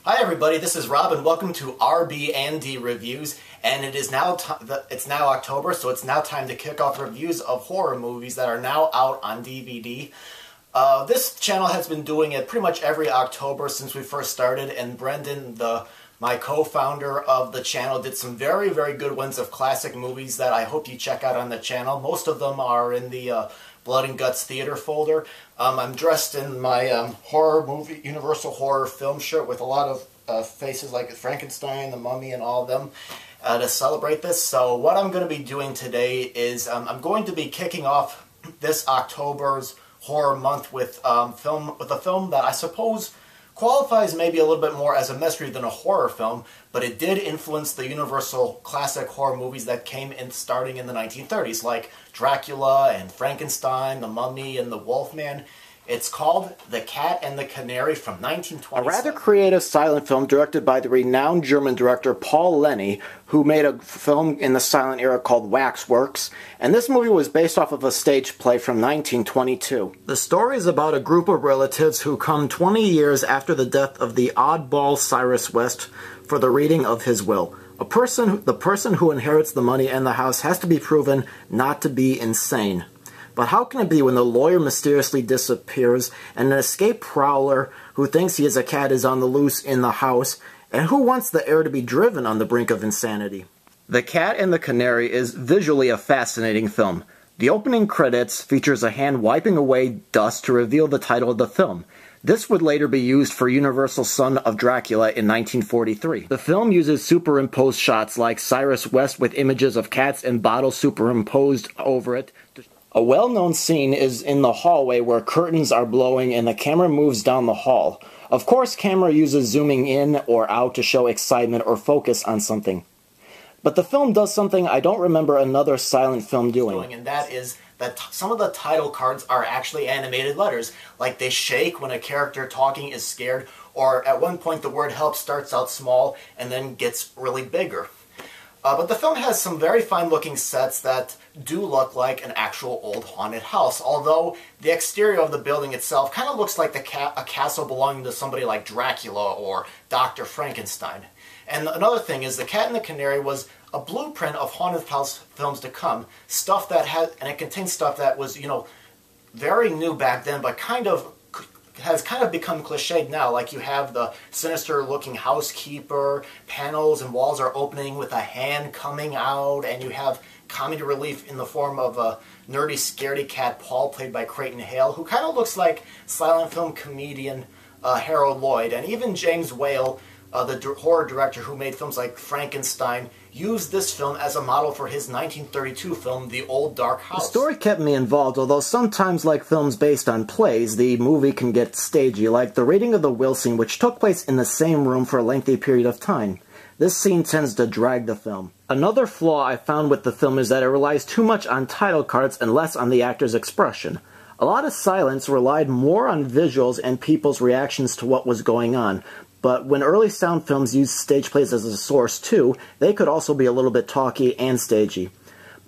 Hi everybody, this is Rob and welcome to RB&D Reviews, and it's now October, so it's now time to kick off reviews of horror movies that are now out on DVD. This channel has been doing it pretty much every October since we first started, and Brendan, my co-founder of the channel, did some very, very good ones of classic movies that I hope you check out on the channel. Most of them are in the Blood and Guts Theater folder. I'm dressed in my horror movie, Universal horror film shirt with a lot of faces like Frankenstein, the Mummy, and all of them to celebrate this. So what I'm going to be doing today is I'm going to be kicking off this October's horror month with a film that I suppose qualifies maybe a little bit more as a mystery than a horror film, but it did influence the Universal classic horror movies that came in starting in the 1930s, like Dracula and Frankenstein, the Mummy, and the Wolfman. It's called The Cat and the Canary from 1927. A rather creative silent film directed by the renowned German director Paul Lenny, who made a film in the silent era called Waxworks, and this movie was based off of a stage play from 1922. The story is about a group of relatives who come 20 years after the death of the oddball Cyrus West for the reading of his will. The person who inherits the money and the house has to be proven not to be insane. But how can it be when the lawyer mysteriously disappears and an escaped prowler who thinks he is a cat is on the loose in the house, and who wants the heir to be driven on the brink of insanity? The Cat and the Canary is visually a fascinating film. The opening credits features a hand wiping away dust to reveal the title of the film. This would later be used for Universal's Son of Dracula in 1943. The film uses superimposed shots like Cyrus West with images of cats and bottles superimposed over it. A well-known scene is in the hallway where curtains are blowing and the camera moves down the hall. Of course, camera uses zooming in or out to show excitement or focus on something. But the film does something I don't remember another silent film doing. And that is that some of the title cards are actually animated letters. Like they shake when a character talking is scared, or at one point the word help starts out small and then gets really bigger. But the film has some very fine-looking sets that do look like an actual old haunted house, although the exterior of the building itself kind of looks like a castle belonging to somebody like Dracula or Dr. Frankenstein. And another thing is The Cat and the Canary was a blueprint of haunted house films to come, stuff that and it contains stuff that was, very new back then, but has kind of become cliched now. Like you have the sinister-looking housekeeper, panels and walls are opening with a hand coming out, and you have comedy relief in the form of a nerdy, scaredy cat Paul, played by Creighton Hale, who kind of looks like silent film comedian Harold Lloyd. And even James Whale, the horror director who made films like Frankenstein, used this film as a model for his 1932 film, The Old Dark House. The story kept me involved, although sometimes, like films based on plays, the movie can get stagey, like the reading of the will scene, which took place in the same room for a lengthy period of time. This scene tends to drag the film. Another flaw I found with the film is that it relies too much on title cards and less on the actor's expression. A lot of silence relied more on visuals and people's reactions to what was going on. But when early sound films used stage plays as a source too, they could also be a little bit talky and stagey.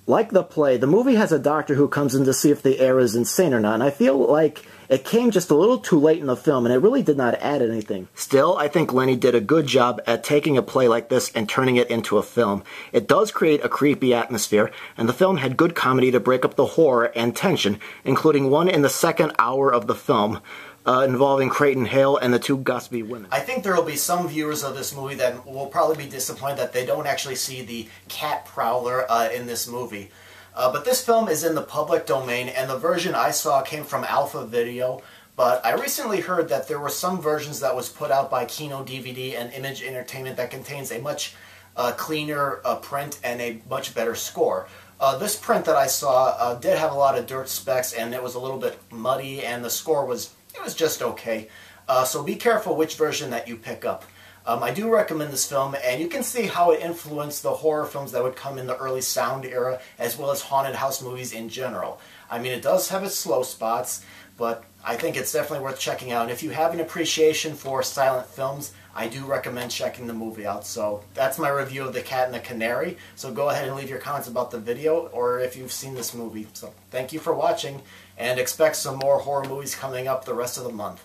Like the play, the movie has a doctor who comes in to see if the heir is insane or not, and I feel like it came just a little too late in the film, and it really did not add anything. Still, I think Lenny did a good job at taking a play like this and turning it into a film. It does create a creepy atmosphere, and the film had good comedy to break up the horror and tension, including one in the second hour of the film, involving Creighton Hale and the two Gusby women. I think there will be some viewers of this movie that will probably be disappointed that they don't actually see the cat prowler in this movie. But this film is in the public domain, and the version I saw came from Alpha Video, but I recently heard that there were some versions that was put out by Kino DVD and Image Entertainment that contains a much cleaner print and a much better score. This print that I saw did have a lot of dirt specks, and it was a little bit muddy, and the score was just okay. So be careful which version that you pick up. I do recommend this film, and you can see how it influenced the horror films that would come in the early sound era, as well as haunted house movies in general. I mean, it does have its slow spots, but I think it's definitely worth checking out. And if you have an appreciation for silent films, I do recommend checking the movie out. So that's my review of The Cat and the Canary. So go ahead and leave your comments about the video, or if you've seen this movie. So thank you for watching, and expect some more horror movies coming up the rest of the month.